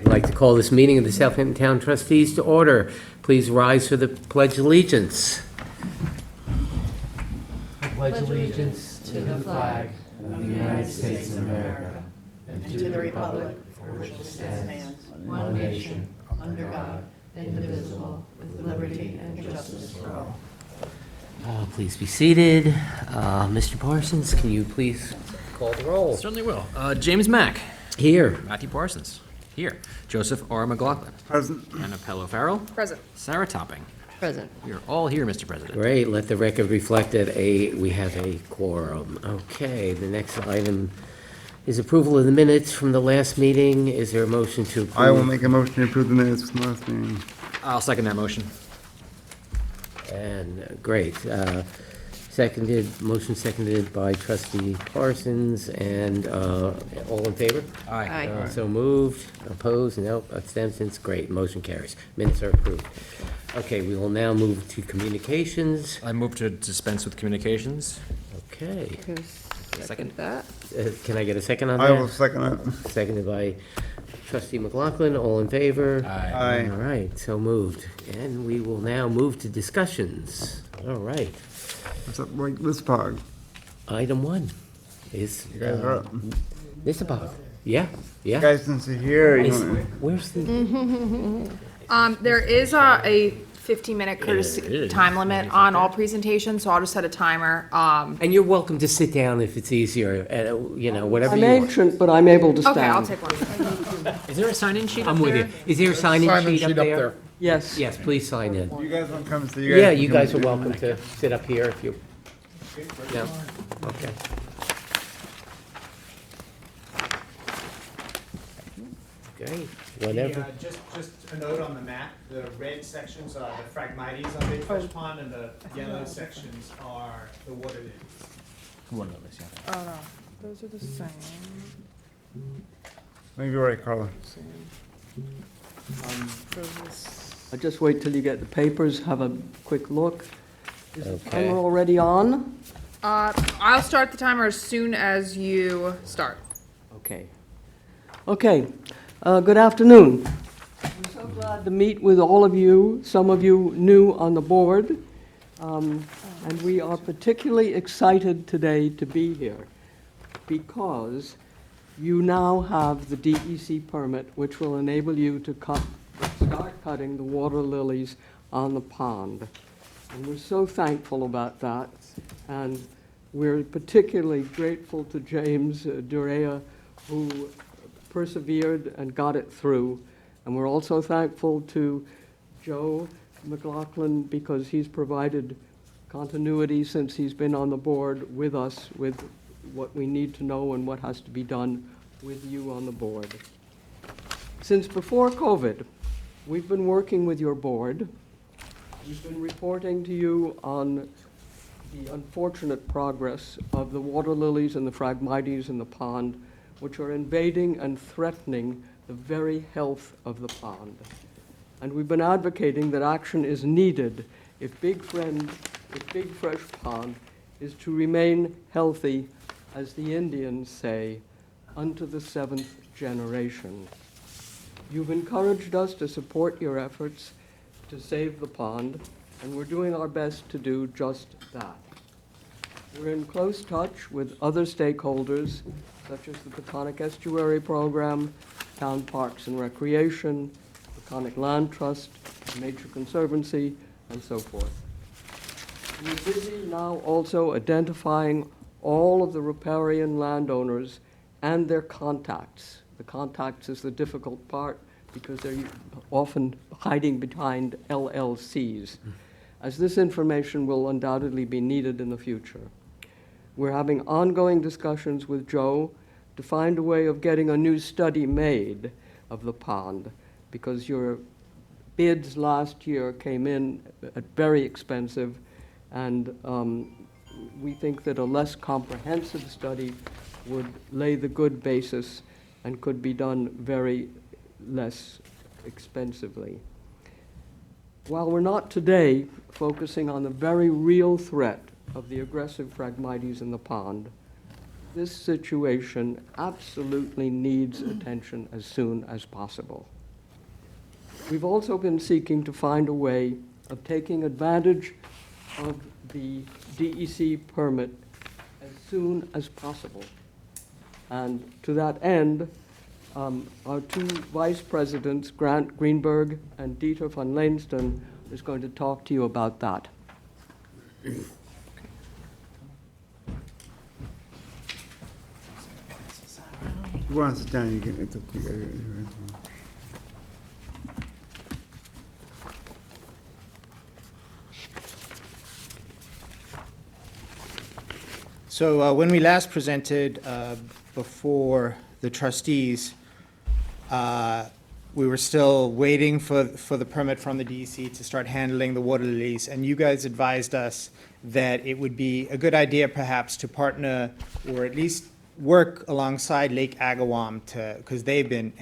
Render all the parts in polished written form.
I'd like to call this meeting of the Southampton Town Trustees to order. Please rise for the Pledge of Allegiance. I pledge allegiance to the flag of the United States of America and to the republic for which it stands, one nation, under God, indivisible, with liberty and justice for all. Please be seated. Mr. Parsons, can you please call the roll? Certainly will. James Mack. Here. Matthew Parsons. Here. Joseph R. McLaughlin. Present. Anna Pello Farrell. Present. Sarah Topping. Present. We are all here, Mr. President. Great, let the record reflect that we have a quorum. Okay, the next item is approval of the minutes from the last meeting. Is there a motion to approve? I will make a motion to approve the minutes from the last meeting. I'll second that motion. And, great. Motion seconded by trustee Parsons, and all in favor? Aye. So moved, opposed, no, abstentions, great, motion carries. Minutes are approved. Okay, we will now move to communications. I move to dispense with communications. Okay, Second that. can I get a second on that? I will second it. Seconded by trustee McLaughlin, all in favor? Aye. Aye. All right, so moved. And we will now move to discussions. All right. What's up, like this pog? Item one is, You guys are up. this about, yeah, You yeah. guys since you're here, you Is- want Where's the, There is a 15-minute It courtesy is. time limit on all presentations, so I'll just set a timer. and you're welcome to sit down if it's easier, whatever I'm you want. ancient, but I'm able to stand. Okay, I'll take one. Is there a sign-in sheet I'm up with there? you. Is there a sign-in sheet up there? Yes. Yes, please sign in. you guys want to come, so you guys. Yeah, can you come guys are too. welcome to sit up here if you, no, okay. Great, whatever. Just a note on the map, the red sections are the Phragmites on Big Fish Pond, and the yellow sections are the water lilies. One of those, yeah. Oh, no, those are the same. Maybe you're right, Carla. I'll just wait till you get the papers, have a quick look. Is the Okay. timer already on? I'll start the timer as soon as you start. Okay. Okay, good afternoon. I'm so glad to meet with all of you, some of you new on the board. And we are particularly excited today to be here because you now have the DEC permit, which will enable you to start cutting the water lilies on the pond. And we're so thankful about that. And we're particularly grateful to James Durea, who persevered and got it through. And we're also thankful to Joe McLaughlin because he's provided continuity since he's been on the board with us with what we need to know and what has to be done with you on the board. Since before COVID, we've been working with your board. We've been reporting to you on the unfortunate progress of the water lilies and the Phragmites in the pond, which are invading and threatening the very health of the pond. And we've been advocating that action is needed if Big Fresh Pond is to remain healthy, as the Indians say, unto the 7th generation. You've encouraged us to support your efforts to save the pond, and we're doing our best to do just that. We're in close touch with other stakeholders, such as the Peconic Estuary Program, Town Parks and Recreation, Peconic Land Trust, Nature Conservancy, and so forth. We're busy now also identifying all of the riparian landowners and their contacts. The contacts is the difficult part because they're often hiding behind LLCs, as this information will undoubtedly be needed in the future. We're having ongoing discussions with Joe to find a way of getting a new study made of the pond, because your bids last year came in at very expensive, and we think that a less comprehensive study would lay the good basis and could be done very less expensively. While we're not today focusing on the very real threat of the aggressive Phragmites in the pond, this situation absolutely needs attention as soon as possible. we've also been seeking to find a way of taking advantage of the DEC permit as soon as possible. And to that end, our two vice presidents, Grant Greenberg and Dieter van Leensden, is going to talk to you about that. If you want to sit down, you can, it's up to you. So when we last presented before the trustees, we were still waiting for the permit from the DEC to start handling the water lilies, and you guys advised us that it would be a good idea perhaps to partner or at least work alongside Lake Agawam because they've been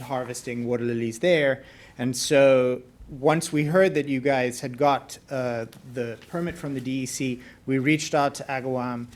harvesting water lilies there. And so once we heard that you guys had got the permit from the DEC, we reached out to Agawam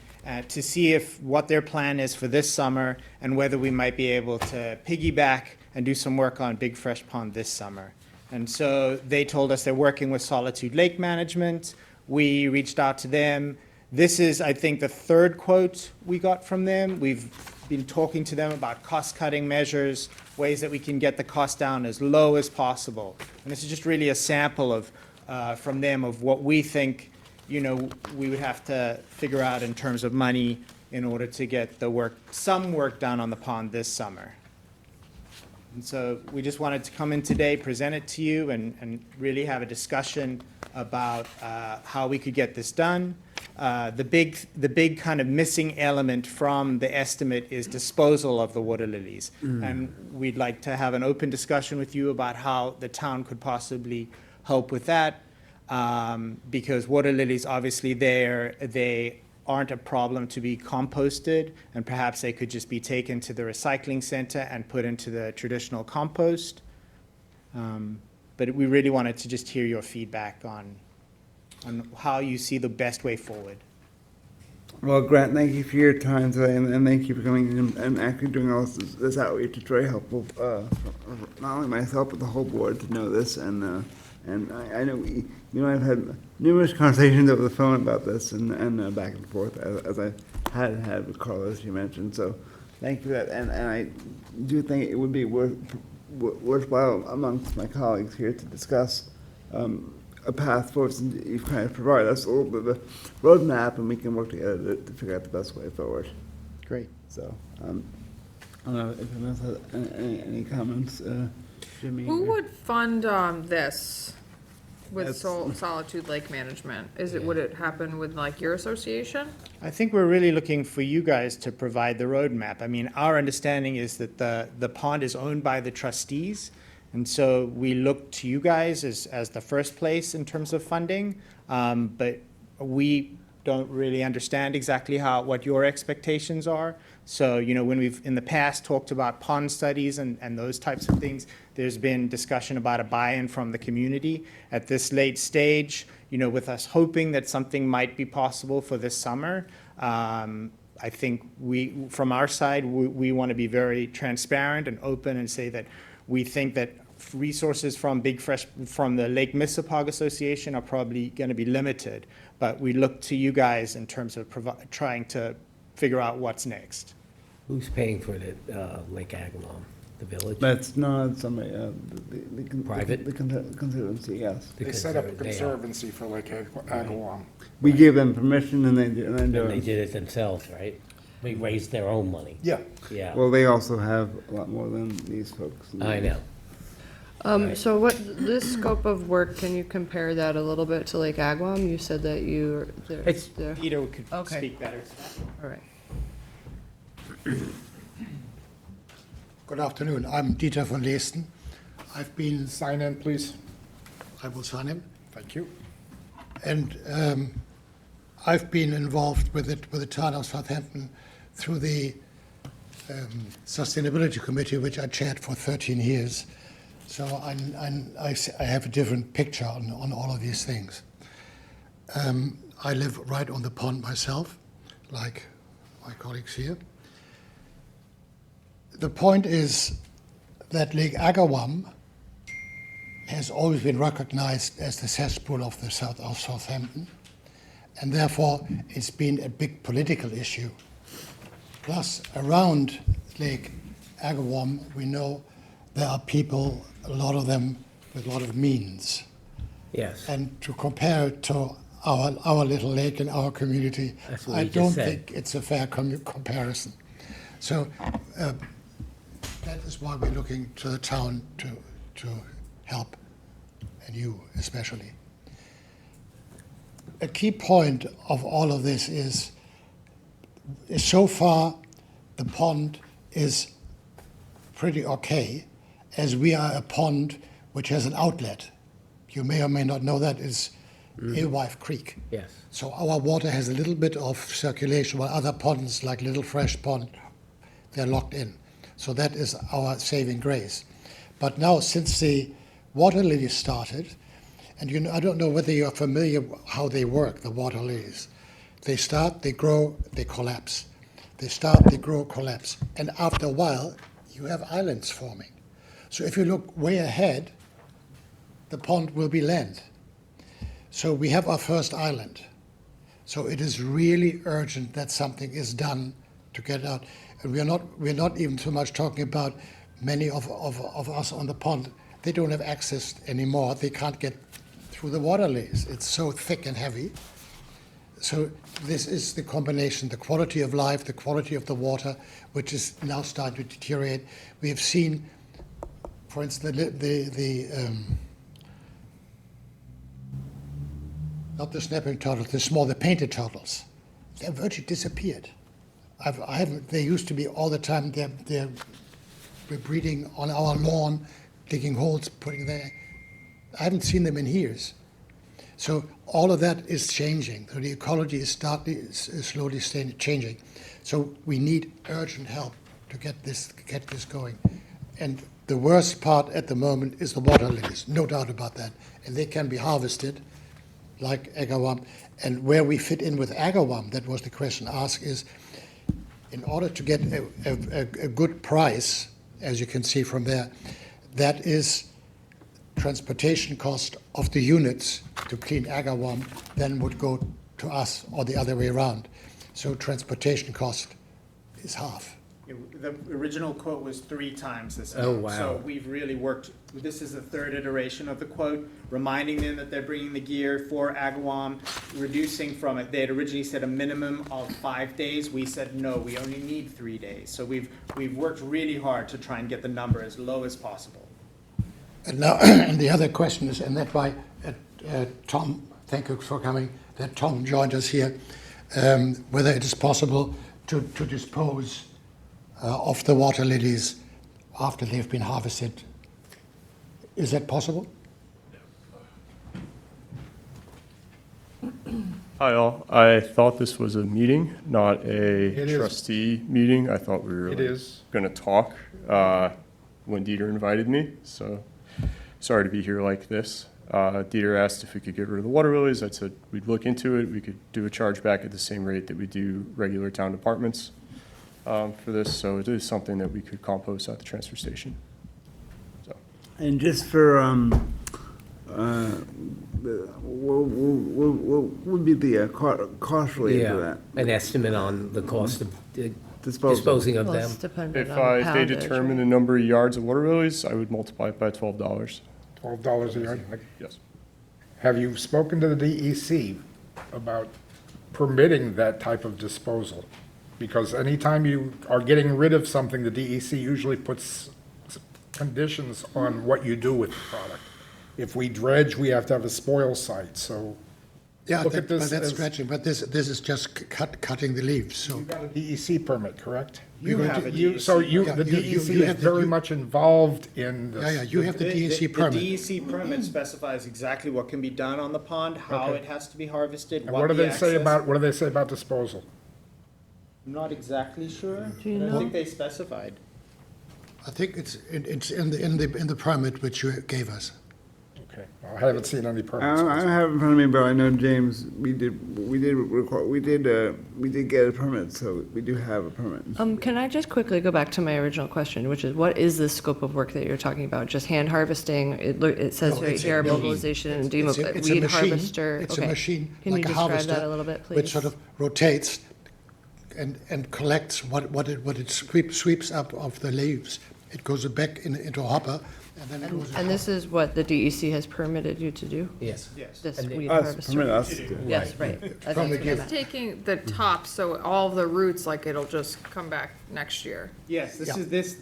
to see what their plan is for this summer and whether we might be able to piggyback and do some work on Big Fresh Pond this summer. And so they told us they're working with Solitude Lake Management. We reached out to them. This is, I think, the third quote we got from them. We've been talking to them about cost-cutting measures, ways that we can get the cost down as low as possible. And this is just really a sample of, from them of what we think, we would have to figure out in terms of money in order to get some work done on the pond this summer. And so we just wanted to come in today, present it to you, and really have a discussion about how we could get this done. The big kind of missing element from the estimate is disposal of the water lilies. And we'd like to have an open discussion with you about how the town could possibly help with that. Because water lilies, obviously, they aren't a problem to be composted, and perhaps they could just be taken to the recycling center and put into the traditional compost. But we really wanted to just hear your feedback on how you see the best way forward. Well, Grant, thank you for your time today, and thank you for coming in and actually doing all this outreach. It's very helpful, not only myself, but the whole board to know this. And I know I've had numerous conversations over the phone about this and back and forth, as I had with Carlos, you mentioned. So thank you for that. And I do think it would be worthwhile amongst my colleagues here to discuss a path forward, since you've kind of provided us a little bit of a roadmap, and we can work together to figure out the best way forward. Great. So, I don't know if anyone has any comments, Jimmy? Who would fund this with That's- Solitude Lake Management? Would it happen with like your association? I think we're really looking for you guys to provide the roadmap. I mean, our understanding is that the pond is owned by the trustees, and so we look to you guys as the first place in terms of funding, but we don't really understand exactly what your expectations are. So, when we've in the past talked about pond studies and those types of things, there's been discussion about a buy-in from the community. At this late stage, with us hoping that something might be possible for this summer, I think from our side, we want to be very transparent and open and say that we think that resources from the Lake Mississauga Association are probably going to be limited, but we look to you guys in terms of trying to figure out what's next. Who's paying for the Lake Agawam? The village? That's not somebody, Private? the conservancy, yes. The They set up a conserv- they are. conservancy for Lake Agawam. We give them permission and then do And they it. did it themselves, right? They raised their own money. Yeah. Yeah, Well, they also have a lot more than these folks. I know. So this scope of work, can you compare that a little bit to Lake Agawam? You said that It's- Peter could Okay. speak better. all right. Good afternoon. I'm Dieter van Leesten. I've been, Sign in, please. I will sign him, Thank you. and I've been involved with the town of Southampton through the Sustainability Committee, which I chaired for 13 years. So I have a different picture on all of these things. I live right on the pond myself, like my colleagues here. The point is that Lake Agawam has always been recognized as the cesspool of the south of Southampton, and therefore it's been a big political issue. Plus, around Lake Agawam, we know there are people, a lot of them with a lot of means. Yes. And to compare it to our little lake in our community, That's what I we just don't said. think it's a fair comparison. So that is why we're looking to the town to help, and you especially. A key point of all of this is so far the pond is pretty okay, as we are a pond which has an outlet. You may or may not know that is Alewife Creek. Yes. So our water has a little bit of circulation, while other ponds, like Little Fresh Pond, they're locked in. So that is our saving grace. But now, since the water lilies started, and you know, I don't know whether you're familiar how they work, the water lilies. They start, they grow, they collapse. They start, they grow, collapse. And after a while, you have islands forming. So if you look way ahead, the pond will be land. So we have our first island. So it is really urgent that something is done to get out. And we're not even so much talking about many of us on the pond. They don't have access anymore. They can't get through the water lilies. It's so thick and heavy. So this is the combination, the quality of life, the quality of the water, which is now starting to deteriorate. We have seen, for instance, not the snapping turtles, the painted turtles. They've virtually disappeared. They used to be all the time, they're breeding on our lawn, digging holes, putting there. I haven't seen them in years. So all of that is changing. So the ecology is slowly changing. So we need urgent help to get this going. And the worst part at the moment is the water lilies, no doubt about that. And they can be harvested like Agawam. And where we fit in with Agawam, that was the question asked, is in order to get a good price, as you can see from there, that is transportation cost of the units to clean Agawam then would go to us or the other way around. So transportation cost is half. The original quote was 3 times this Oh, amount. wow. So we've really worked, this is the 3rd iteration of the quote, reminding them that they're bringing the gear for Agawam, reducing from it. They had originally said a minimum of 5 days. We said, no, we only need 3 days. So we've worked really hard to try and get the number as low as possible. And now, and the other question is, and that's why Tom, thank you for coming, that Tom joined us here, whether it is possible to dispose of the water lilies after they've been harvested. Is that possible? Hi all. I thought this was a meeting, not It a is. trustee meeting. I thought we were It is. going to talk when Dieter invited me. So sorry to be here like this. Dieter asked if we could get rid of the water lilies. I said we'd look into it. We could do a chargeback at the same rate that we do regular town departments for this. So it is something that we could compost at the transfer station. So. And just for, what would be the cost related to Yeah, that? an estimate on the cost of Disposal. disposing of Well, them. it's dependent If on they poundage, determine the right? number of yards of water lilies, I would multiply it by $12. $12 a yard. Yes. Have you spoken to the DEC about permitting that type of disposal? Because anytime you are getting rid of something, the DEC usually puts conditions on what you do with the product. If we dredge, we have to have a spoil site, so Yeah, Look at but this that's as- stretching, but this is just cutting the leaves, so. you got a DEC permit, correct? You We're have going a to- DEC. So you, Yeah, the you DEC is have the- very much involved in this. Yeah, you have the DEC permit. The DEC permit specifies exactly what can be done on the pond, how Okay. it has to be harvested, And what what do the they say access- what do they say about disposal? I'm not exactly sure. Do you I don't know? think they specified. I think it's in the permit which you gave us. Okay, well, I haven't seen any I permits. don't have it in front of me, but I know James, we did get a permit, so we do have a permit. Can I just quickly go back to my original question, which is, what is the scope of work that you're talking about? Just hand harvesting? It says No, right it's a- here, no, mobilization and it's a weed machine. harvester. It's a Okay. machine, Can you like a describe harvester. that a little bit, Which please? sort of rotates and collects what it sweeps up of the leaves. It goes back into a hopper, and then it goes. And this is what the DEC has permitted you to do? Yes. This And weed Us, harvester? permit us to do. Yes, right. That's From the what I gift. meant. Taking the top, so all the roots, like it'll just come back next year. Yes, the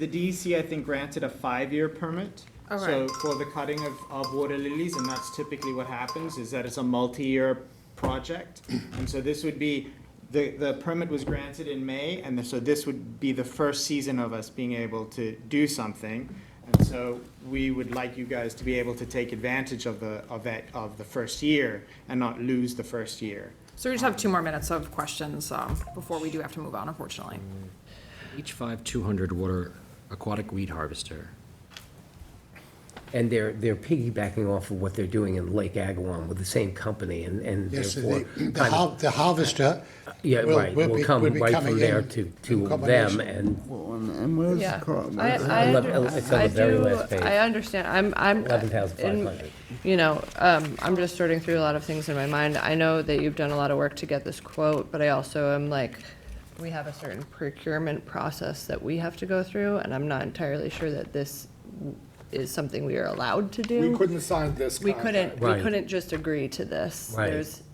DEC, I think, granted a 5-year permit. Okay. So for the cutting of water lilies, and that's typically what happens, is that it's a multi-year project. And so this would be, the permit was granted in May, and so this would be the first season of us being able to do something. And so we would like you guys to be able to take advantage of the first year and not lose the first year. So we just have 2 more minutes of questions before we do have to move on, unfortunately. H5200 water aquatic weed harvester. And they're piggybacking off of what they're doing in Lake Agawam with the same company and Yes, therefore. the harvester. Yeah, right, will come will be right coming from there in to in them combination. and And what is Yeah. it called? It's on the very last page. I understand. I'm. 11,500. You know, I'm just sorting through a lot of things in my mind. I know that you've done a lot of work to get this quote, but I also am like, we have a certain procurement process that we have to go through, and I'm not entirely sure that this is something we are allowed to do. We couldn't sign this We contract. we Right. couldn't just agree to this. Right.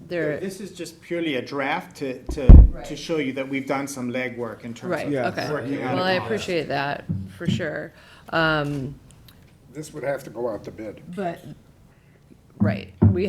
This is just purely a draft to Right. show you that we've done some legwork in terms Right, of Yeah. okay. working on Well, I it. appreciate that, for sure. This would have to go out to bid. But, right, we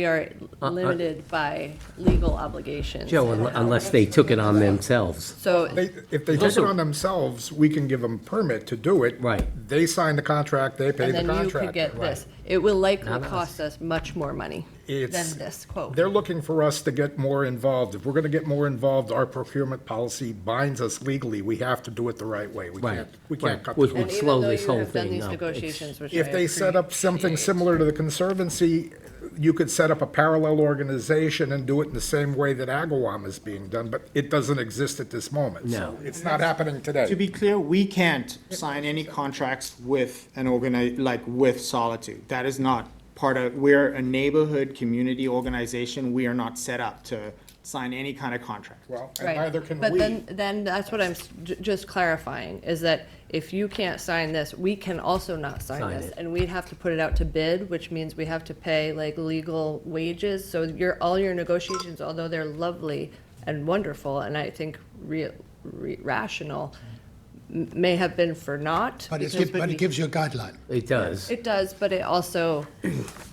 are limited by legal obligations. Joe, unless they took it on themselves. So, If they took it on themselves, we can give them permit to do it. Right. They sign the contract, they pay and the then you contractor. could get this. It will likely Not us. cost us much more money than It's- this quote. They're looking for us to get more involved. If we're gonna get more involved, our procurement policy binds us legally. We have to do it the right way. We Right, can't right. cut. Which the- would And even slow though this you whole have done thing these up. negotiations, which If I they set up something similar to the Conservancy, you could set up a parallel organization and do it in the same way that Agawam is being done, but it doesn't exist at this moment. So No. it's not happening To today. be clear, we can't sign any contracts with with Solitude. That is not part of, we're a neighborhood community organization. We are not set up to sign any kind of contract. Well, and Right. neither can But we. then that's what I'm just clarifying, is that if you can't sign this, we can also not sign Sign this. it. And we'd have to put it out to bid, which means we have to pay like legal wages. So all your negotiations, although they're lovely and wonderful, and I think rational, may have been for naught. But because it gives you a guideline. It does. It does, but it also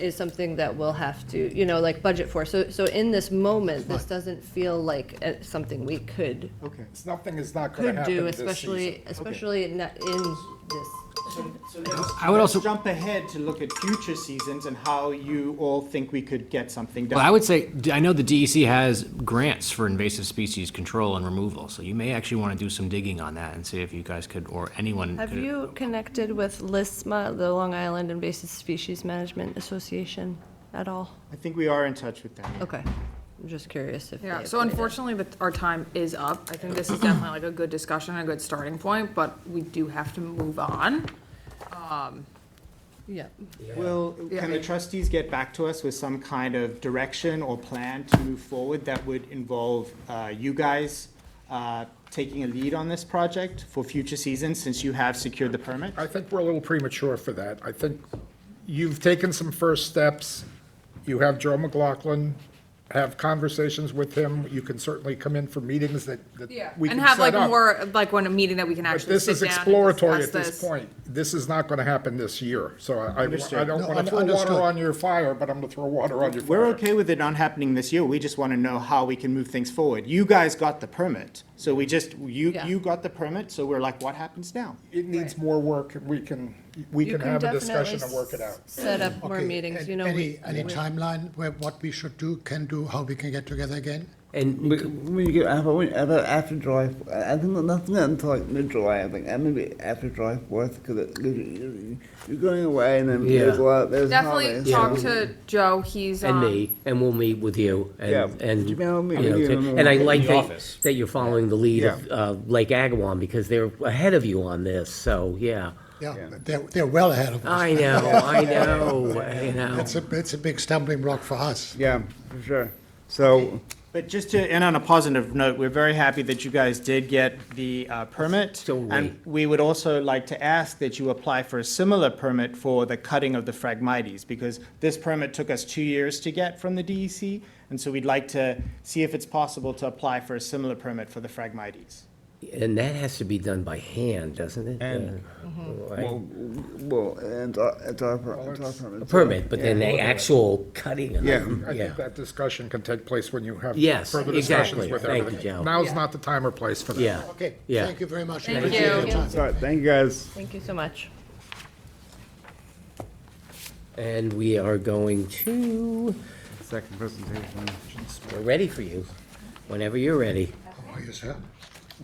is something that we'll have to, like budget for. So in this moment, this doesn't feel like something we could Okay. Nothing is not gonna happen do, this season. especially in this. So let's, I would also- jump ahead to look at future seasons and how you all think we could get something done. Well, I would say, I know the DEC has grants for invasive species control and removal, so you may actually want to do some digging on that and see if you guys could, or anyone Have could. you connected with LISMA, the Long Island Invasive Species Management Association, at all? I think we are in touch with them. Okay, I'm just curious if. Yeah, they so applied it. unfortunately, our time is up. I think this is definitely like a good discussion, a good starting point, but we do have to move on. Yeah. Will, can the trustees get back to us with some kind of direction or plan to move forward that would involve you guys taking a lead on this project for future seasons, since you have secured the permit? I think we're a little premature for that. I think you've taken some first steps. You have Joe McLaughlin, have conversations with him. You can certainly come in for meetings that we can And have set like up. more, like when a meeting that we can But actually this sit is down and exploratory discuss at this point. This is not gonna happen this year. So I Understood. don't No, wanna throw understood. water on your fire, but I'm gonna throw water on your fire. We're okay with it not happening this year. We just want to know how we can move things forward. You guys got the permit, so Yeah. you got the permit, so we're like, what happens now? It needs more work. We can have a discussion and work it out. Set up more Okay, meetings, and we. Any timeline where what we should do, can do, how we can get together again? And When you get after July, I think nothing until like mid-July, I think, and maybe after July 4th, because you're going away and then there's a lot, there's Definitely holidays. talk so- to Joe, he's, and me, and we'll meet with you, Yeah, and, email me, you know, email me. and I In like the office. that you're following the lead of Lake Agawam, because they're ahead of you on this, so, yeah. Yeah, they're well ahead of us. I know. It's a big stumbling block for us. Yeah, for sure. So, But just to end on a positive note, we're very happy that you guys did get the permit. So are we. And we would also like to ask that you apply for a similar permit for the cutting of the Phragmites, because this permit took us 2 years to get from the DEC. And so we'd like to see if it's possible to apply for a similar permit for the Phragmites. And that has to be done by hand, doesn't it? And- Right? well, and it's our permit. A permit, but then the actual cutting of Yeah. them, I yeah. think that discussion can take place when you have Yes, further discussions exactly. with Thank you, everything. Joe. Now's not the time or place for that. Yeah, Okay, Yeah. thank you very much. Thank Appreciate you. your time. Sorry, thank you guys. Thank you so much. and we are going to, Second presentation. we're ready for you, whenever you're ready. How are you, sir?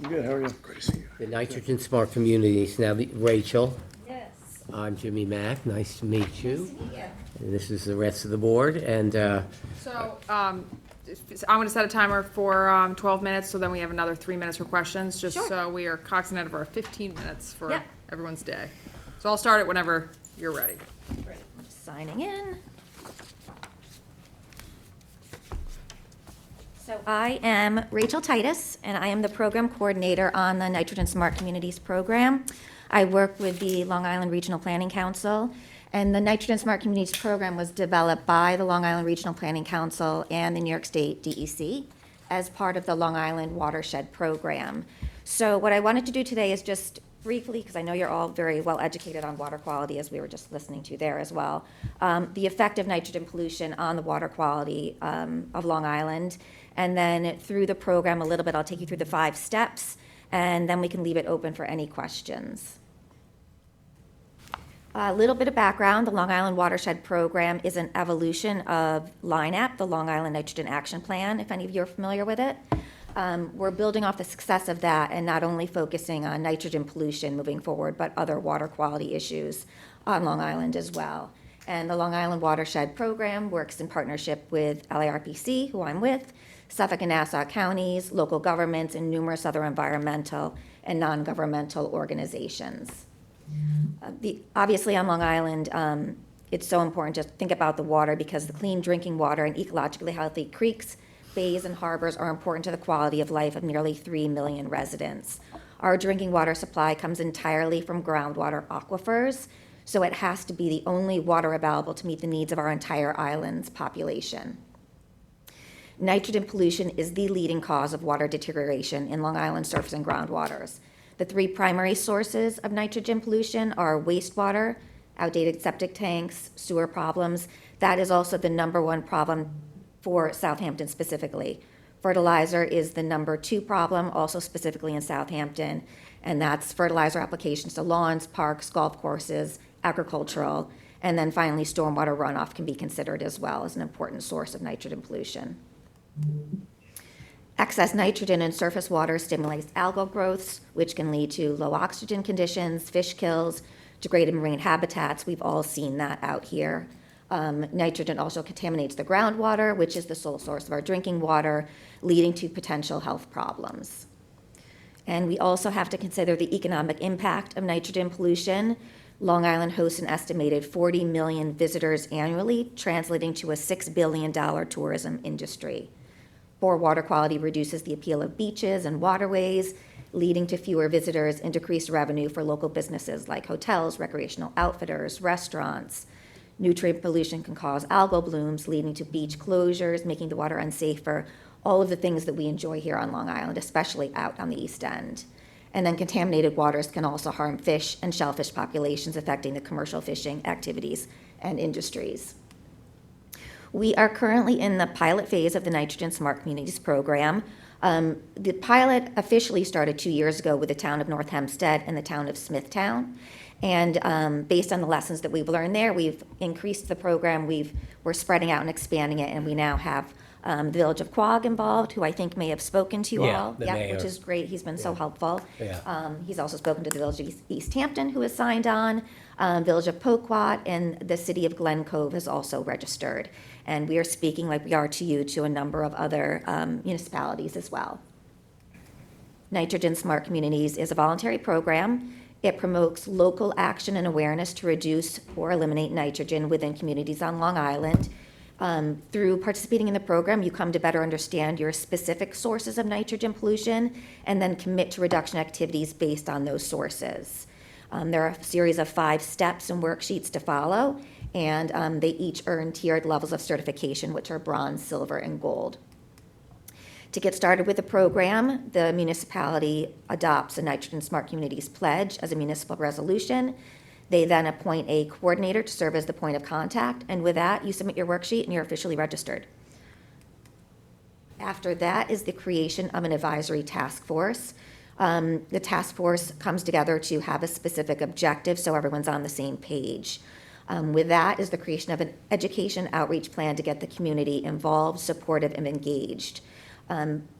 Good, how are you? Great to see you. The Nitrogen Smart Communities. Now, Rachel, Yes. I'm Jimmy Mack. Nice to meet you. And this is the rest of the board, and so, I'm gonna set a timer for, 12 minutes, so then we have another 3 minutes for questions, just Sure. so we are cognizant of our 15 minutes for Yeah. everyone's day. So I'll start it whenever you're ready. Great. I'm just signing in. So I am Rachel Titus, and I am the program coordinator on the Nitrogen Smart Communities program. I work with the Long Island Regional Planning Council, and the Nitrogen Smart Communities program was developed by the Long Island Regional Planning Council and the New York State DEC as part of the Long Island Watershed Program. So what I wanted to do today is just briefly, because I know you're all very well educated on water quality, as we were just listening to there as well, the effect of nitrogen pollution on the water quality of Long Island. And then through the program a little bit, I'll take you through the 5 steps, and then we can leave it open for any questions. A little bit of background, the Long Island Watershed Program is an evolution of LINAP, the Long Island Nitrogen Action Plan, if any of you are familiar with it. We're building off the success of that and not only focusing on nitrogen pollution moving forward, but other water quality issues on Long Island as well. And the Long Island Watershed Program works in partnership with LARPC, who I'm with, Suffolk and Nassau counties, local governments, and numerous other environmental and non-governmental organizations. Obviously, on Long Island, it's so important to think about the water because the clean drinking water and ecologically healthy creeks, bays, and harbors are important to the quality of life of nearly 3 million residents. Our drinking water supply comes entirely from groundwater aquifers, so it has to be the only water available to meet the needs of our entire island's population. Nitrogen pollution is the leading cause of water deterioration in Long Island surface and groundwaters. The 3 primary sources of nitrogen pollution are wastewater, outdated septic tanks, sewer problems. That is also the #1 problem for Southampton specifically. Fertilizer is the #2 problem, also specifically in Southampton, and that's fertilizer applications to lawns, parks, golf courses, agricultural, and then finally stormwater runoff can be considered as well as an important source of nitrogen pollution. Excess nitrogen in surface water stimulates algal growths, which can lead to low oxygen conditions, fish kills, degraded marine habitats. We've all seen that out here. Nitrogen also contaminates the groundwater, which is the sole source of our drinking water, leading to potential health problems. And we also have to consider the economic impact of nitrogen pollution. Long Island hosts an estimated 40 million visitors annually, translating to a $6 billion tourism industry. Poor water quality reduces the appeal of beaches and waterways, leading to fewer visitors and decreased revenue for local businesses like hotels, recreational outfitters, restaurants. Nutrient pollution can cause algal blooms, leading to beach closures, making the water unsafe for all of the things that we enjoy here on Long Island, especially out on the East End. And then contaminated waters can also harm fish and shellfish populations, affecting the commercial fishing activities and industries. We are currently in the pilot phase of the Nitrogen Smart Communities program. The pilot officially started 2 years ago with the town of North Hempstead and the town of Smithtown. And based on the lessons that we've learned there, we've increased the program. We're spreading out and expanding it, and we now have the Village of Quogue involved, who I think may have spoken to you Yeah, all. the Yep, mayor. which is great. He's been so helpful. Yeah. He's also spoken to the Village of East Hampton, who has signed on. Village of Poquat and the City of Glen Cove has also registered. And we are speaking, like we are to you, to a number of other municipalities as well. Nitrogen Smart Communities is a voluntary program. It promotes local action and awareness to reduce or eliminate nitrogen within communities on Long Island. Through participating in the program, you come to better understand your specific sources of nitrogen pollution and then commit to reduction activities based on those sources. There are a series of 5 steps and worksheets to follow, and they each earn tiered levels of certification, which are bronze, silver, and gold. To get started with the program, the municipality adopts a Nitrogen Smart Communities pledge as a municipal resolution. They then appoint a coordinator to serve as the point of contact, and with that, you submit your worksheet and you're officially registered. After that is the creation of an advisory task force. The task force comes together to have a specific objective so everyone's on the same page. With that is the creation of an education outreach plan to get the community involved, supportive, and engaged.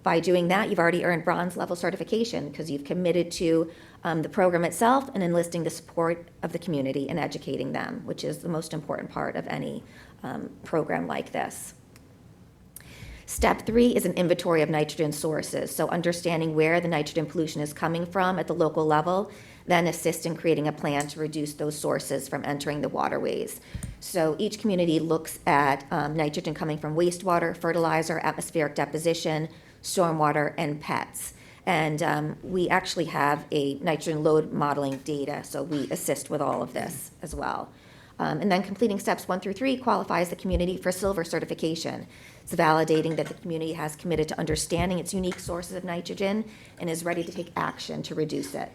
By doing that, you've already earned bronze level certification because you've committed to the program itself and enlisting the support of the community and educating them, which is the most important part of any program like this. Step 3 is an inventory of nitrogen sources. So understanding where the nitrogen pollution is coming from at the local level, then assist in creating a plan to reduce those sources from entering the waterways. So each community looks at nitrogen coming from wastewater, fertilizer, atmospheric deposition, stormwater, and pets. And we actually have a nitrogen load modeling data, so we assist with all of this as well. And then completing steps 1 through 3 qualifies the community for silver certification. It's validating that the community has committed to understanding its unique sources of nitrogen and is ready to take action to reduce it.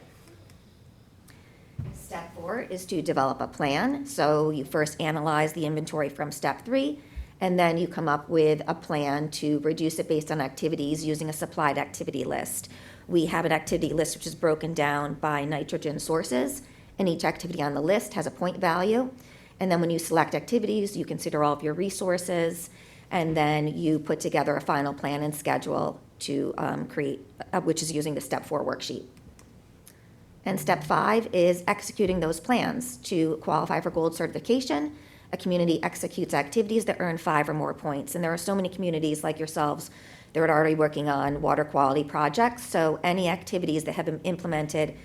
Step 4 is to develop a plan. So you first analyze the inventory from step 3, and then you come up with a plan to reduce it based on activities using a supplied activity list. We have an activity list which is broken down by nitrogen sources, and each activity on the list has a point value. And then when you select activities, you consider all of your resources, and then you put together a final plan and schedule to create, which is using the step 4 worksheet. And step 5 is executing those plans. To qualify for gold certification, a community executes activities that earn 5 or more points. And there are so many communities like yourselves that are already working on water quality projects. So any activities that have been implemented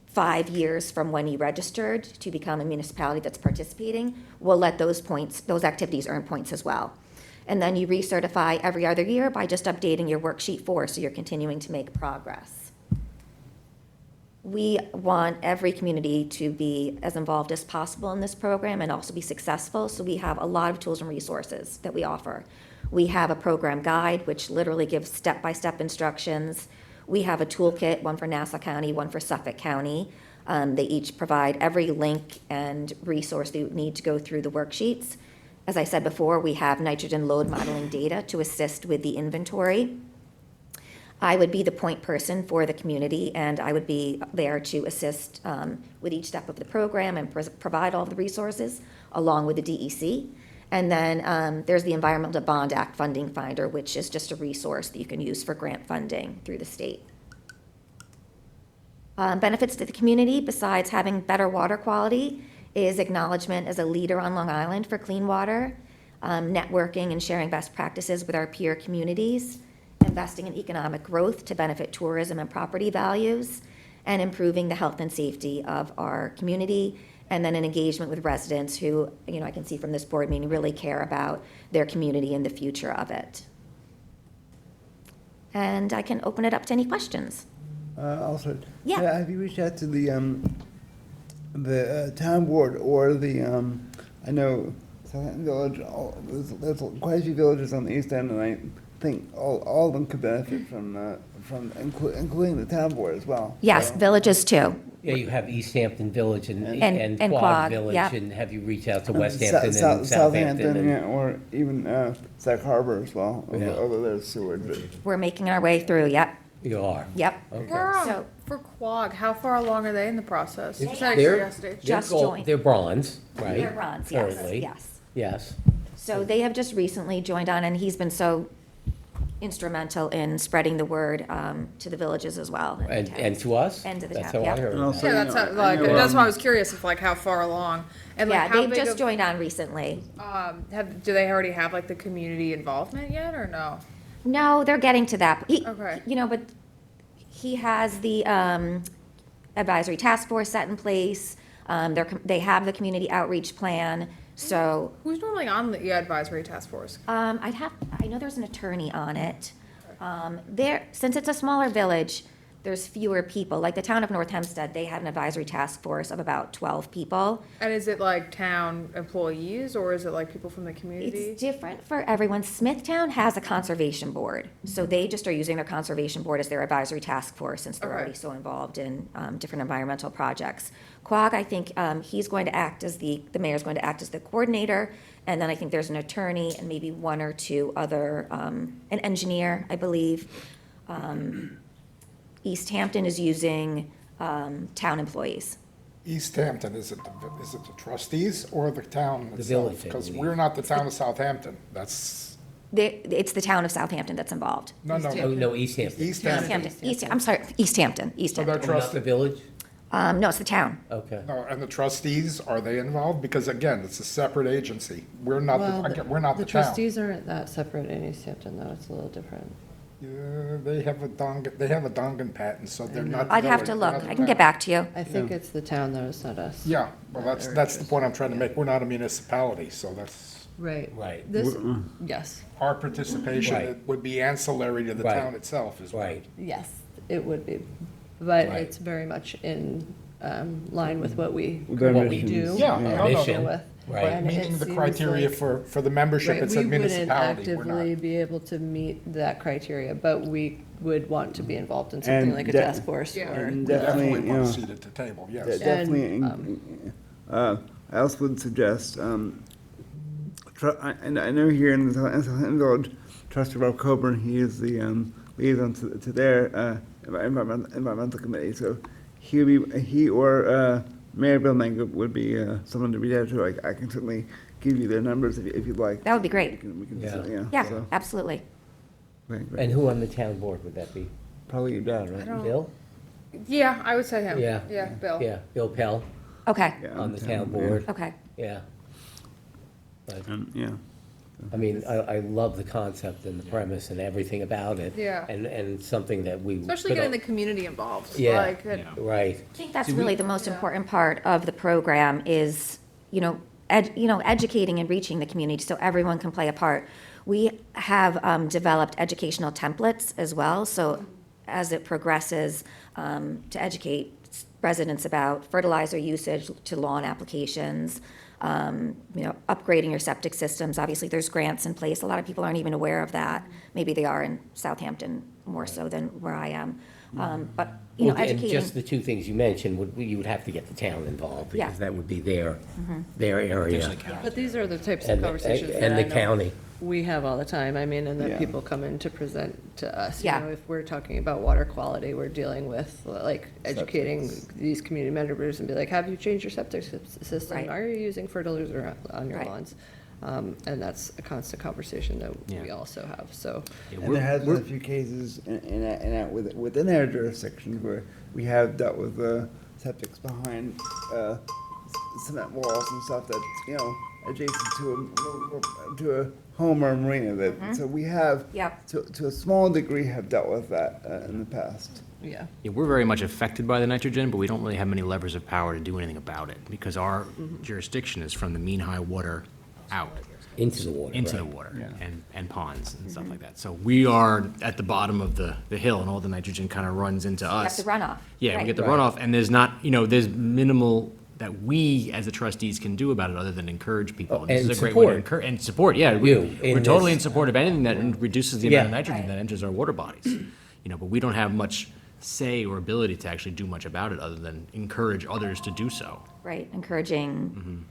5 years from when you registered to become a municipality that's participating will let those activities earn points as well. And then you recertify every other year by just updating your worksheet 4, so you're continuing to make progress. We want every community to be as involved as possible in this program and also be successful, so we have a lot of tools and resources that we offer. We have a program guide, which literally gives step-by-step instructions. We have a toolkit, one for Nassau County, one for Suffolk County. They each provide every link and resource that you need to go through the worksheets. As I said before, we have nitrogen load modeling data to assist with the inventory. I would be the point person for the community, and I would be there to assist with each step of the program and provide all the resources along with the DEC. And then there's the Environmental Bond Act Funding Finder, which is just a resource that you can use for grant funding through the state. Benefits to the community, besides having better water quality, is acknowledgement as a leader on Long Island for clean water, networking and sharing best practices with our peer communities, investing in economic growth to benefit tourism and property values, and improving the health and safety of our community, and then an engagement with residents who, I can see from this board meeting, really care about their community and the future of it. And I can open it up to any questions. Also, Yeah. have you reached out to the town board or the, I know Southampton Village, there's quite a few villages on the east end, and I think all of them could benefit from including the town board as well. Yes, So- villages too. Yeah, you have East Hampton Village and And Quogue Quogue, Village, yep. and have you reached out to West Sou- Hampton Sou- and Southampton? and- yeah, or even Sag Harbor as well, Yeah. although there's Seward, but. We're making our way through, yep, You are? yep. Okay. So- For Quogue, how far along are they in the process? Just out of They're- curiosity. they're Just gold- joined. They're bronze, right? They're bronze, yes, Currently. yes. Yes. So they have just recently joined on, and he's been so instrumental in spreading the word to the villages as well. And to us? And to the That's town, how I yeah. heard And of also, that. Yeah, you that's know, how, like, I know, that's why I was curious if like how far along and like Yeah, how they've big just of, joined on recently. do they already have like the community involvement yet or no? No, they're getting to that. Okay. You know, but he has the advisory task force set in place. They have the community outreach plan. So Who's normally on the advisory task force? I know there's an attorney on it. Since it's a smaller village, there's fewer people. Like the town of North Hempstead, they had an advisory task force of about 12 people. And is it like town employees or is it like people from the community? It's different for everyone. Smithtown has a conservation board, so they just are using their conservation board as their advisory task force since they're Okay. already so involved in different environmental projects. Quogue, I think he's going to act as the mayor's going to act as the coordinator, and then I think there's an attorney and maybe one or two other, an engineer, I believe. East Hampton is using town employees. East Hampton, is it the trustees or the town The itself? village, I Because believe. we're not the town of Southampton. That's, It's the town of Southampton that's involved. no, Oh, no. no, East Hampton. East Hampton. I'm sorry, East Hampton, East So they're Hampton. Oh, not the trustees. village? No, it's the town. Okay. And the trustees, are they involved? Because again, it's a separate agency. We're not, we're not the The town. trustees aren't that separate in East Hampton, though, it's a little different. Yeah, they have a Dongan patent, so they're not. the I'd have to village, look. they're not I the can get town. back to you. I think it's the town, though, it's not us. Yeah, well, that's the point I'm trying to make. We're not a municipality, so that's, Right. Right, This, yes, our participation Right. would be ancillary to the Right. town itself as well. right. yes, it would be, but Right. it's very much in line with what we Their currently mission. do. Yeah, and no, deal Mission. with. Right. And it Meeting the seems criteria like- for the membership, Right, it's a we wouldn't municipality, we're actively not. be able to meet that criteria, but we would want to be involved in something And like a de- task force Yeah. or. And Definitely definitely, you want a know, seat at the table, yes. definitely, And, I also would suggest, and I know here in the village, Trustee Rob Coburn, he is the liaison to their environmental committee, so he or Mayor Bill Mango would be someone to reach out to. I can certainly give you their numbers if you'd like. That would be great. We can, Yeah. Yeah, so, absolutely. great. And who on the town board would that be? Probably your dad, right? Bill? Yeah, I would say him. Yeah. Yeah, Bill. Yeah, Bill Pell Okay, Yeah, on the town board, okay. yeah. But, Yeah. I mean, I love the concept and the premise and everything about it. Yeah. And something that we. Especially could getting al- the community involved. Yeah. Like, Right, I think that's really the most important part of the program is, educating and reaching the community so everyone can play a part. We have developed educational templates as well, so as it progresses, to educate residents about fertilizer usage to lawn applications, upgrading your septic systems. Obviously, there's grants in place. A lot of people aren't even aware of that. Maybe they are in Southampton more so than where I am. But, Well, and educating. just the two things you mentioned, you would have to get the town involved, Yeah. because that would be their area. But these are the types of And, conversations that and I the know county, we have all the time, I mean, and that Yeah. people come in to present to us. Yeah. You know, if we're talking about water quality, we're dealing with, like, educating these community members and be like, have you changed your septic system? Right. Are you using fertilizer on your Right. lawns? And that's a constant conversation that we Yeah. also have, so. And there has been a few cases within our jurisdiction where we have dealt with septics behind cement walls and stuff that's, adjacent to a home or a marina that, so we have, Yep. to a small degree, have dealt with that in the past. Yeah. Yeah, we're very much affected by the nitrogen, but we don't really have many levers of power to do anything about it, because our jurisdiction is from the mean high water out into the water, into the right. water and ponds and stuff like that. So we are at the bottom of the hill, and all the nitrogen kind of runs into You have us. the runoff. Yeah, we Right. get the Right. runoff, and there's not, there's minimal that we, as the trustees, can do about it, other than encourage people. This And is a great way to support. encourage, and support, yeah. You in We're totally this. in support of anything that reduces the amount of Yeah. nitrogen Right. that enters our water bodies. But we don't have much say or ability to actually do much about it, other than encourage others to do so. Right, encouraging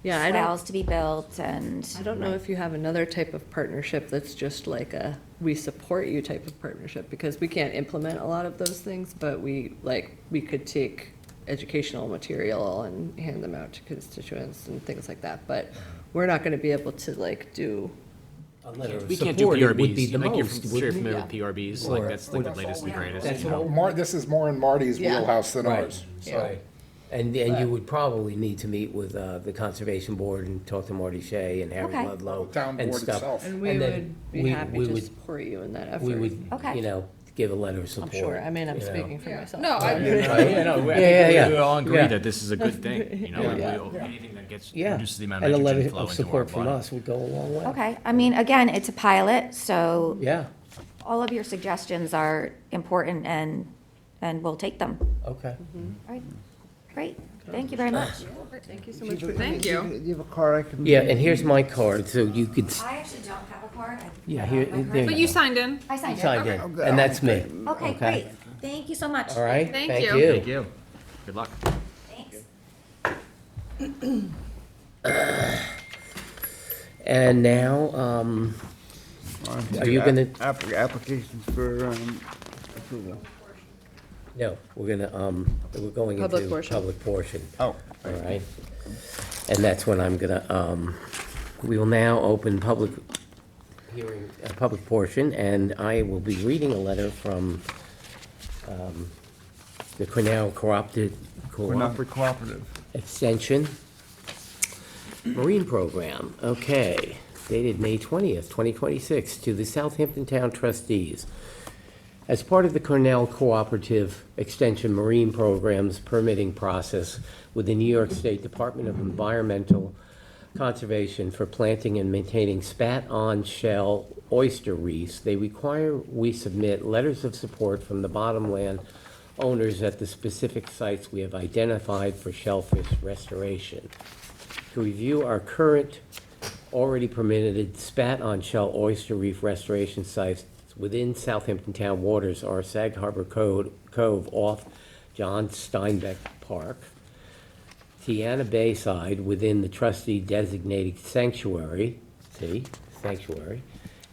Yeah, wells to be built and. I don't know if you have another type of partnership that's just like a, we support you type of partnership, because we can't implement a lot of those things, but we could take educational material and hand them out to constituents and things like that, but we're not gonna be able to do A letter of We can't do support, it would be PRBs. the Like you're most, sure wouldn't familiar it? with PRBs, Or- like that's like the latest and greatest. That's you know? what- This is more in Marty's Yeah. wheelhouse than Right. ours. Right. And you would probably need to meet with the Conservation Board and talk to Marty Shea and Harry Okay. Ludlow Town and board stuff. itself. And we And then would be we- happy we to would- support you in that effort. We would, Okay. you know, give a letter of I'm support. sure, I mean, I'm you know. speaking for myself. No, I, Yeah, no, I Yeah, think yeah, we all agree yeah. that this is a good thing, you know, Yeah. anything that gets, Yeah, reduces the amount and of a letter nitrogen flow of into our support from water. us would go a long way. Okay, I mean, again, it's a pilot, so Yeah, all of your suggestions are important and we'll take them. okay. All right, great, thank you very much. Thank you so much for thank you. Do you have a card I can? Yeah, and here's my card, so you could, I actually don't have a card. yeah, here, there But you you go. signed in. I signed it. Signed Okay. in, and that's me. Okay, great, thank you so much. All right? Thank Thank you. you. Thank you. Good luck. Thanks. And now, are you gonna, Applications for approval. no, we're gonna, we're going Public into portion. public portion. Oh. All right? And that's when I'm gonna, we will now open public hearing, public portion, and I will be reading a letter from the Cornell We're not for cooperative. Extension Marine Program. Okay, dated May 20th, 2026, to the Southampton Town Trustees. As part of the Cornell Cooperative Extension Marine Program's permitting process with the New York State Department of Environmental Conservation for planting and maintaining spat-on shell oyster reefs, they require we submit letters of support from the bottomland owners at the specific sites we have identified for shellfish restoration. To review our current already permitted spat-on shell oyster reef restoration sites within Southampton Town waters are Sag Harbor Cove off John Steinbeck Park, Tiana Bayside within the trustee designated sanctuary,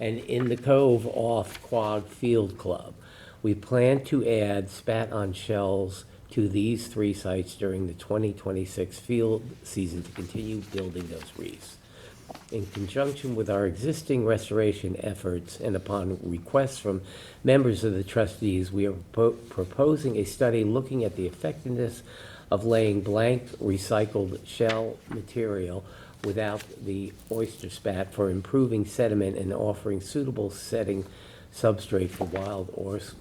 and in the cove off Quag Field Club. We plan to add spat-on shells to these three sites during the 2026 field season to continue building those reefs. In conjunction with our existing restoration efforts and upon requests from members of the trustees, we are proposing a study looking at the effectiveness of laying blank recycled shell material without the oyster spat for improving sediment and offering suitable setting substrate for wild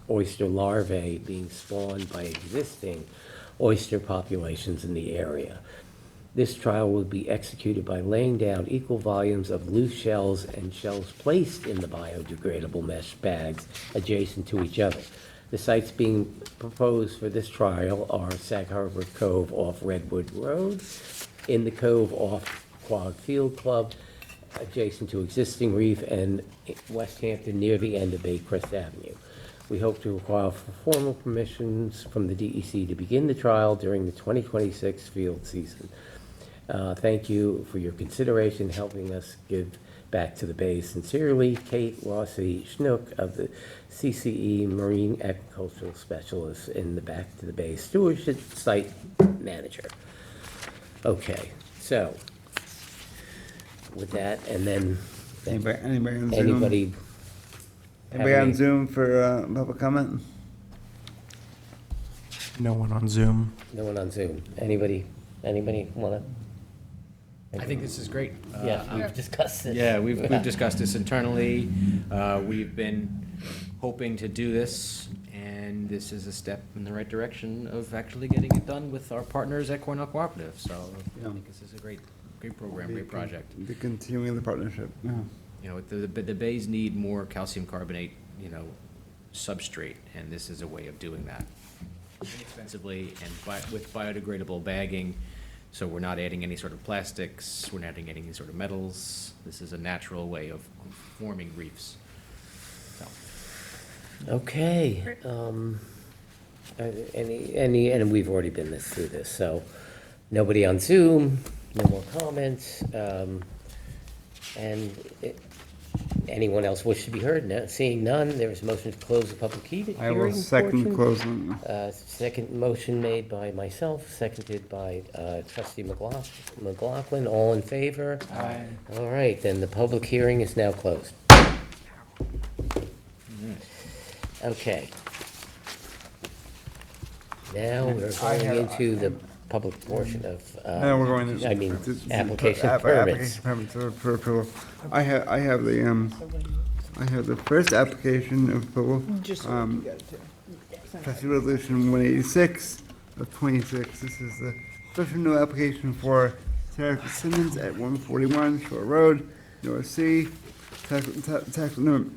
oyster larvae being spawned by existing oyster populations in the area. This trial will be executed by laying down equal volumes of loose shells and shells placed in the biodegradable mesh bags adjacent to each other. The sites being proposed for this trial are Sag Harbor Cove off Redwood Road, in the cove off Quag Field Club, adjacent to existing reef, and West Hampton near the end of Baycrest Avenue. We hope to require formal permissions from the DEC to begin the trial during the 2026 field season. Thank you for your consideration, helping us give back to the Bay. Sincerely, Kate Rossi Schnook of the CCE Marine Agricultural Specialist in the Back to the Bay Stewardship Site Manager. Okay, so with that, and then Anybody on Zoom? anybody have Anybody on any- Zoom for public comment? No one on Zoom. No one on Zoom. Anybody wanna? I think this is great. Yeah, we've discussed it. Yeah, we've discussed this internally. We've been hoping to do this, and this is a step in the right direction of actually getting it done with our partners at Cornell Cooperative. So I think this is a great program, great project. The continuing the partnership, yeah. You know, the bays need more calcium carbonate, substrate, and this is a way of doing that inexpensively and with biodegradable bagging. So we're not adding any sort of plastics, we're not adding any sort of metals. This is a natural way of forming reefs. So, Okay, and we've already been through this, so nobody on Zoom, no more comments, anyone else wish to be heard? No, seeing none, there is a motion to close the public hearing. I will second portion. closing. Second motion made by myself, seconded by trustee McLaughlin. All in favor? Aye. All right, then the public hearing is now closed. Okay. Now we're I going have- into the public portion of, Now we're going to. I mean, to- application app- permits. Application permits for approval. I have the first application of approval. Trustee Resolution 186 of 26. This is the special new application for Sarah Simmons at 141 Shore Road, North Sea. Tax number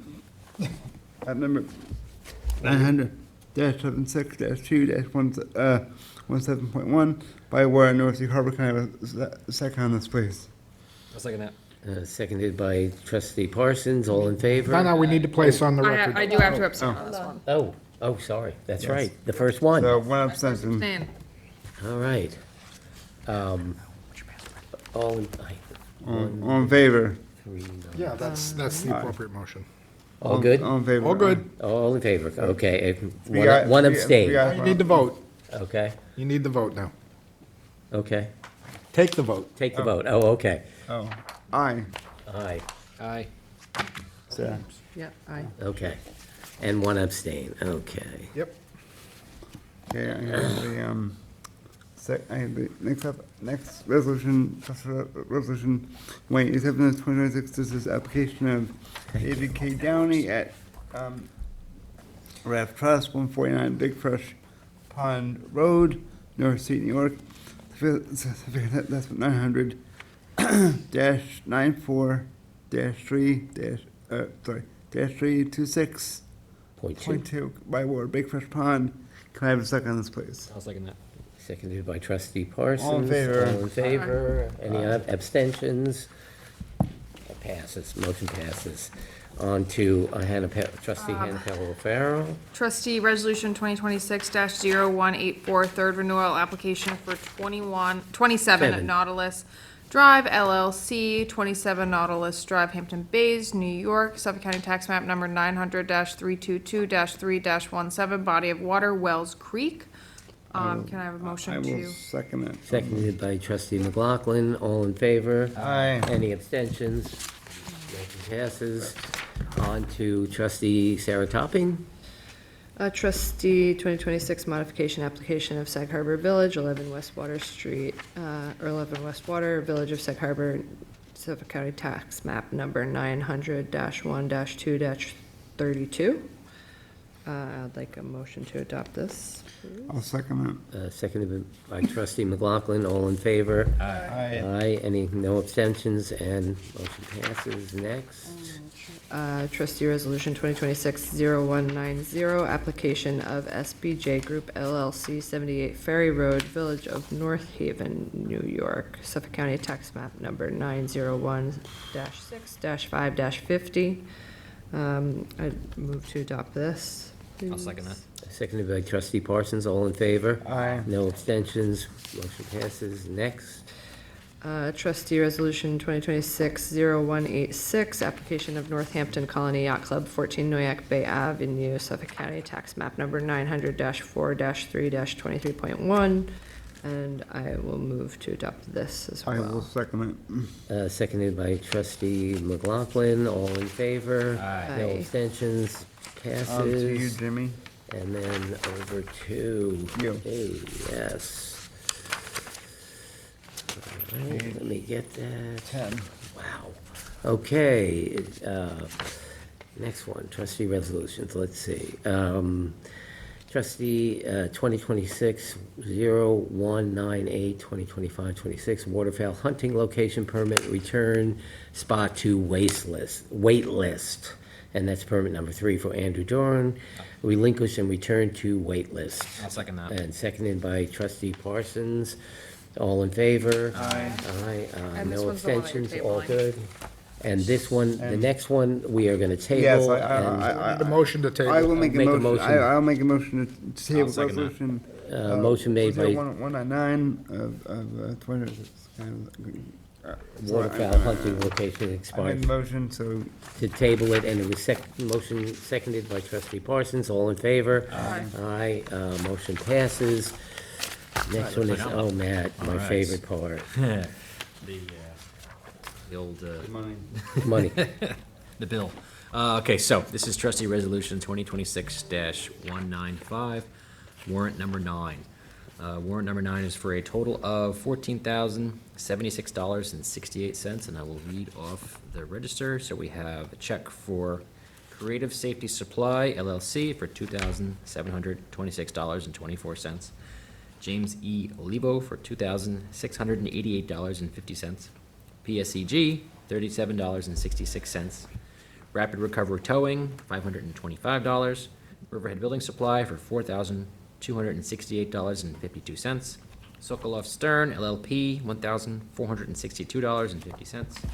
900-76-2-17.1 by Warren, North Sea Harbor. Can I have a second on this, please? I'll second that. seconded by trustee Parsons, all in favor? No, we need to place on the record. I do have to abstain on this one. Oh, sorry, that's Yes. right, the first one. So one abstention. Abstain. All right. All in, All in favor? Yeah, that's the appropriate motion. all good? All in favor? All good. All in favor, okay. We One abstain, got- You need to vote. okay, You need the vote now. okay. Take the vote. Take the vote, oh, okay. Oh, aye. Aye, Aye. Sarah. Yeah, aye. okay. And one abstain, okay. Yep. Okay, I have I have the next resolution, resolution 187 of 2026. This is application of David K. Downey at, Raft Trust, 149 Big Fresh Pond Road, North Sea, New York. That's 900 dash 94 dash 3 dash, dash 326 Point point two, 2 by Ward, Big Fresh Pond. Can I have a second on this, please? I'll second that. seconded by trustee Parsons. All in favor? All in favor, any abstentions? It passes, motion passes. On to trustee Hannah O'Farrell. Trustee Resolution 2026-0184, third renewal application for 27 Seven. Nautilus Drive LLC, 27 Nautilus Drive, Hampton Bays, New York, Suffolk County Tax Map Number 900-322-3-17, body of water, Wells Creek. Can I have a I motion will to? second it. Seconded by trustee McLaughlin, all in favor? Aye. Any abstentions? Motion passes. On to trustee Sarah Topping. Trustee 2026 modification application of Sag Harbor Village, 11 West Water Street, or 11 West Water, Village of Sag Harbor, Suffolk County Tax Map Number 900-1-2-32. I'd like a motion to adopt this. I'll second Seconded by trustee McLaughlin, all in favor? it. Aye, any, no abstentions, and motion passes. Next. Trustee Resolution 2026-0190, application of SBJ Group LLC, 78 Ferry Road, Village of North Haven, New York, Suffolk County Tax Map Number 901-6-5-50. I'd move to adopt this. I'll second that. Seconded by trustee Parsons, all in favor? Aye. No abstentions, motion passes. Next. Trustee Resolution 2026-0186, application of Northampton Colony Yacht Club, 14 Noyak Bay Avenue, Suffolk County, tax map number 900-4-3-23.1, and I will move to adopt this as I will well. second it. Seconded by trustee McLaughlin, all in favor? Aye. No Aye. abstentions, To you, passes. Jimmy. And then over to You. me, yes. All right, let me get that. 10. Wow. Okay, next one, trustee resolutions, let's see. Trustee 2026-0198, 2025-26, waterfowl hunting location permit return spot to wait list. And that's permit number 3 for Andrew Doran, relinquish and return to wait list. I'll second that. And seconded by trustee Parsons. All in favor? Aye. Aye, And this no one's the one that you're abstentions, all tabling. good. And this one, the And- next one, we are gonna Yes, table. I- and, The motion to table. I will make a Make a motion. motion. I'll make a motion to table second that. resolution. Motion made by 199 of 20. waterfowl hunting location I made expired. the motion, so To table it, and it was motion seconded by trustee Parsons, all in favor? Aye. Aye, motion passes. Next one is, oh, Matt, my All right. favorite part, The old, money. money. the bill. Okay, so this is trustee resolution 2026-195, warrant number 9. Warrant number 9 is for a total of $14,076.68, and I will read off the register. So we have a check for Creative Safety Supply LLC for $2,726.24. James E. Olivo for $2,688.50. PSEG, $37.66. Rapid Recovery Towing, $525. Riverhead Building Supply for $4,268.52. Sokolov Stern LLP, $1,462.50.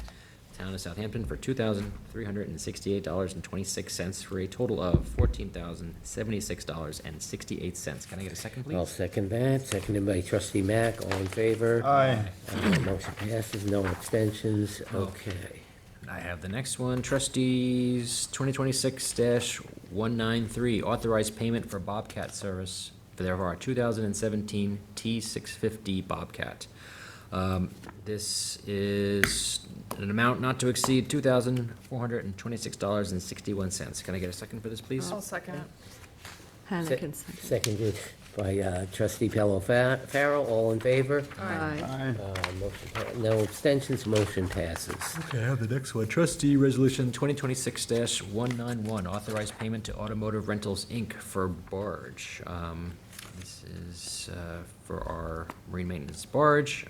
Town of Southampton for $2,368.26 for a total of $14,076.68. Can I get a second, please? I'll second that. Seconded by trustee Mack. All in favor? Aye. Motion passes, no abstentions. Okay. I have the next one, trustees, 2026-193, authorized payment for Bobcat service for our 2017 T650 Bobcat. This is an amount not to exceed $2,426.61. Can I get a second for this, please? I'll second it. Hannah can second. Seconded by trustee Farrell. All in favor? Aye. No abstentions, motion passes. Okay, I have the next one. Trustee Resolution 2026-191, authorized payment to Automotive Rentals, Inc. for barge. This is for our marine maintenance barge.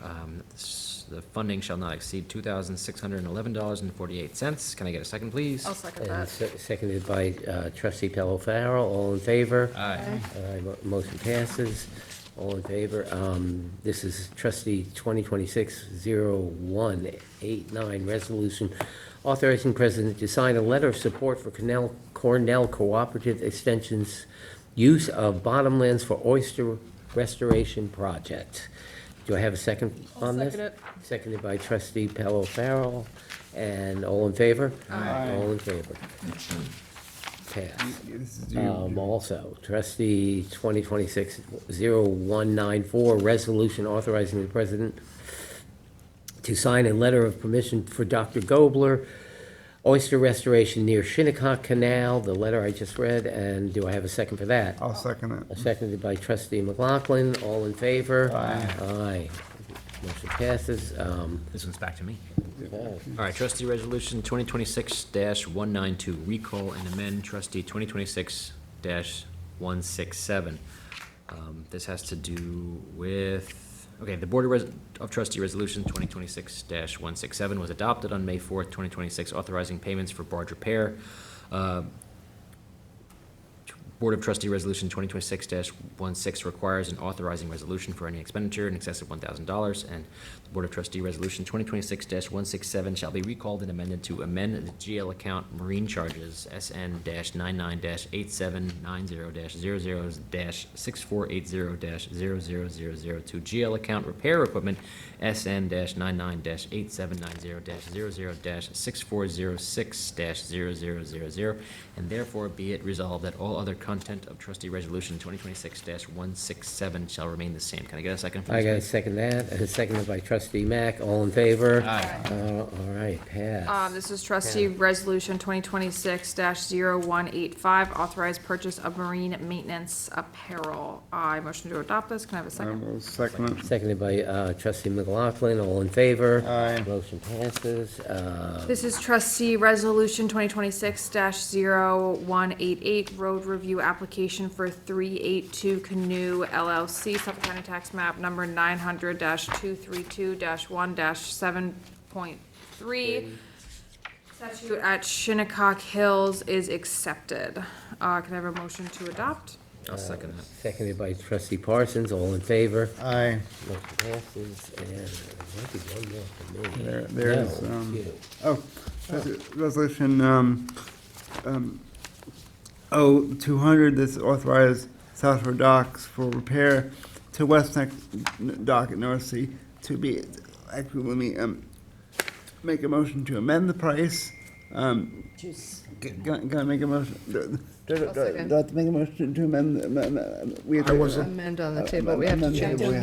The funding shall not exceed $2,611.48. Can I get a second, please? I'll second And that. seconded by trustee Farrell. All in favor? Aye. Motion passes. All in favor. This is trustee 2026-0189, resolution authorizing president to sign a letter of support for Cornell Cooperative Extension's use of bottomlands for oyster restoration project. Do I have a second on this? second it. Seconded by trustee Farrell. And all in favor? Aye. All in favor. Pass. This is you. Also, trustee 2026-0194, resolution authorizing the president to sign a letter of permission for Dr. Gobler, oyster restoration near Shinnecock Canal, the letter I just read, and do I have a second for that? I'll second it. Seconded by trustee McLaughlin, all in favor? Aye. Aye. Motion passes. This one's back to me. Okay. All right, trustee resolution 2026-192, recall and amend trustee 2026-167. This has to do with, okay, the Board of Trustee Resolution 2026-167 was adopted on May 4th, 2026, authorizing payments for barge repair. Board of Trustee Resolution 2026-16 requires an authorizing resolution for any expenditure in excess of $1,000, and the Board of Trustee Resolution 2026-167 shall be recalled and amended to amend the GL account marine charges SN-99-8790-00-6480-0000 to GL account repair equipment SN-99-8790-00-6406-0000, and therefore be it resolved that all other content of trustee resolution 2026-167 shall remain the same. Can I get a second, please? I gotta second that, and seconded by trustee Mack, all in favor? Aye. All right, pass. This is trustee resolution 2026-0185, authorized purchase of marine maintenance apparel. I motion to adopt this. Can I have a I second? will second it. Seconded by trustee McLaughlin, all in favor? Aye. Motion passes. This is trustee resolution 2026-0188, road review application for 382 Canoe LLC, Suffolk County Tax Map number 900-232-1-7.3. Statute at Shinnecock Hills is accepted. Can I have a motion to adopt? I'll second that. Seconded by trustee Parsons, all in favor? Aye. Motion passes, and there might be one more for me. There's, No, you. resolution, 200, this authorized Southford docks for repair to West Neck Dock at North Sea to be, actually, let me, make a motion to amend the price Can I make a motion? Do second. I have to make a motion to amend, we have I to- wasn't- Amend on the table, we have to change, Yeah. we have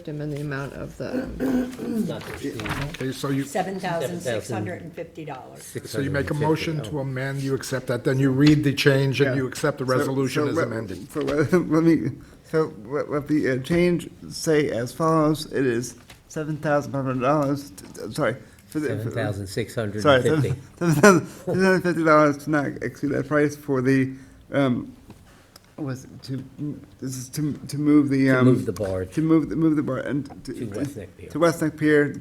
to amend the amount of the, Not to exceed Okay, so you, $7,650. so you make a 650. motion to amend, you accept that, then you read the change and you accept the So- resolution so as let- amended. So let the change say as follows, it is $7,500, sorry, for the. $7,650. Sorry, $7,650 to not exceed that price for the, was it this is to move the. To move the barge To move the bar and to West Neck Pier. To West Neck Pier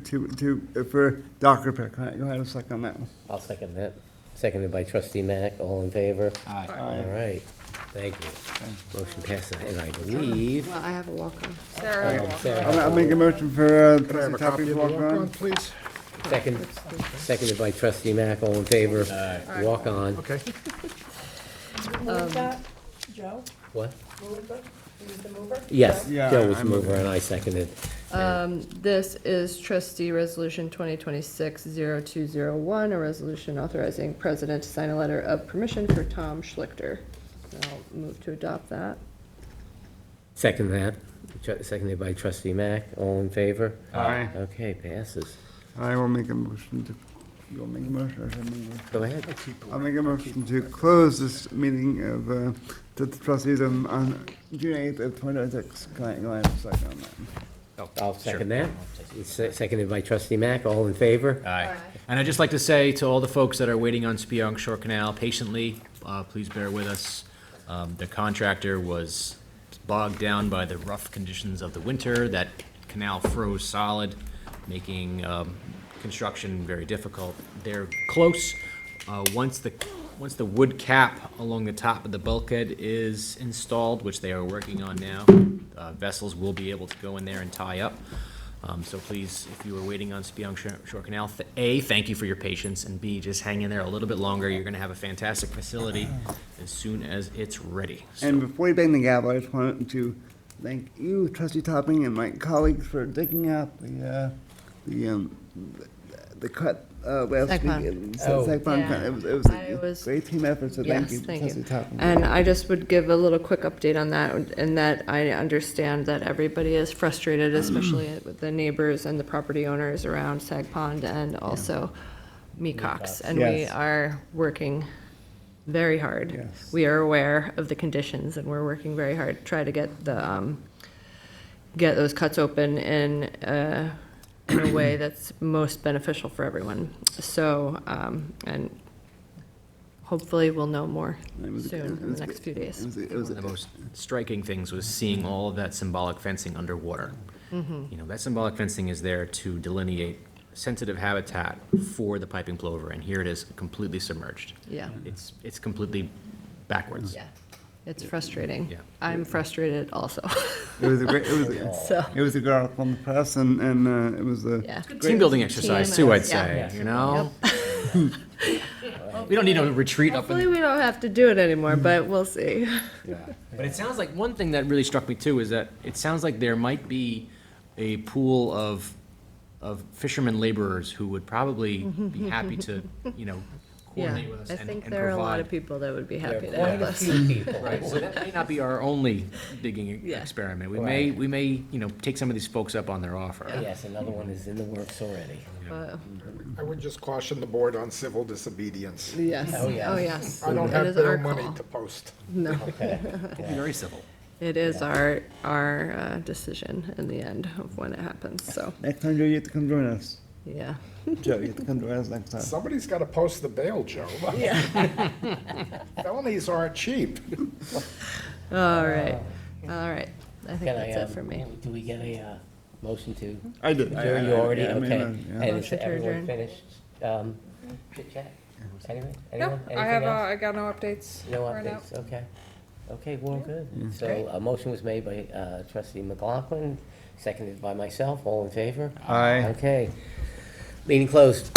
for dock repair. Can I go ahead and second on that one? I'll second that. Seconded by trustee Mack. All in favor? Aye. All right. Thank you. Motion passes, and I believe. well, I have a walk-on. Sarah, Sarah, I'll make a motion for, Could I have a trustee copy Topping of to the walk walk-on, on. please? seconded by trustee Mack. All in favor? Walk on. Okay. Move that, Joe? What? Move it? Who's the mover? Yes, Yeah, Joe was I the moved mover it. and I seconded. this is trustee resolution 2026-0201, a resolution authorizing president to sign a letter of permission for Tom Schlichter. I'll move to adopt that. Second that. Seconded by trustee Mack. All in favor? Aye. Okay, passes. I will make a motion to, you want to make a motion or should I make a motion? Go ahead. I'll make a motion to close this meeting of, the trustees on June 8th of 2026. Can I have a second on that? I'll second that. Seconded by trustee Mack. All in favor? Aye. And I'd just like to say to all the folks that are waiting on Spionk Shore Canal patiently, please bear with us. The contractor was bogged down by the rough conditions of the winter. That canal froze solid, making construction very difficult. They're close. Once the wood cap along the top of the bulkhead is installed, which they are working on now, vessels will be able to go in there and tie up. So please, if you were waiting on Spionk Shore Canal, A, thank you for your patience, and B, just hang in there a little bit longer. You're gonna have a fantastic facility as soon as it's ready. And before we bang the gavel, I just wanted to thank you, trustee Topping, and my colleagues for digging out the cut last Sag week. pond. Sag pond cut. Yeah. It was I a was- great team effort, so thank Yes, you, thank you. trustee Topping. And I just would give a little quick update on that, and that I understand that everybody is frustrated, especially with the neighbors and the property owners around Sag Pond and also Mecox. And we Yes. are working very hard. Yes. We are aware of the conditions, and we're working very hard to try to get get those cuts open in a way that's most beneficial for everyone. So, and hopefully we'll know more It was- soon, it in was- the next few days. It was One of the most striking things was seeing all of that symbolic fencing underwater. You know, that symbolic fencing is there to delineate sensitive habitat for the piping plover, and here it is completely submerged. Yeah, It's completely backwards. yeah. It's frustrating. Yeah. I'm frustrated also. It was a great, So, it was a good article in the press, and it was a. yeah. Team building exercise too, I'd Yeah. say, you know? We don't need a retreat up Hopefully in. we don't have to do it anymore, but we'll see. But it sounds like, one thing that really struck me too is that it sounds like there might be a pool of fishermen laborers who would probably be happy to, you know, Yeah, coordinate with us I and think and there are a lot of provide. people that would be There happy are to quite have a us. few people. Right, so that may not be our only digging Yeah. experiment. We Right. may, you know, take some of these folks up on their offer. Yes, another one is in the works already. But, I would just caution the board on civil disobedience. yes, Oh, yes. oh, yes. I don't It have is our bail money call. to post. No, Okay. Be very civil. it is our decision in the end of when it happens, so, Next time, Joe, you have to come join us. yeah. Joe, you have to come join us next time. Somebody's got to post the bail, Joe. Felonies aren't cheap. All right, all right. I think Can I, that's it for me. do we get a motion to I did. adjourn? You already, I mean, okay. yeah. And is Motion to everyone adjourn. finished chit chat? Anyone? Yep, Anyone? I Anything have, else? I got no updates No right now. updates, okay. Okay, well, good. Great. So a motion was made by trustee McLaughlin, seconded by myself, all in favor? Aye. Okay. Meeting closed.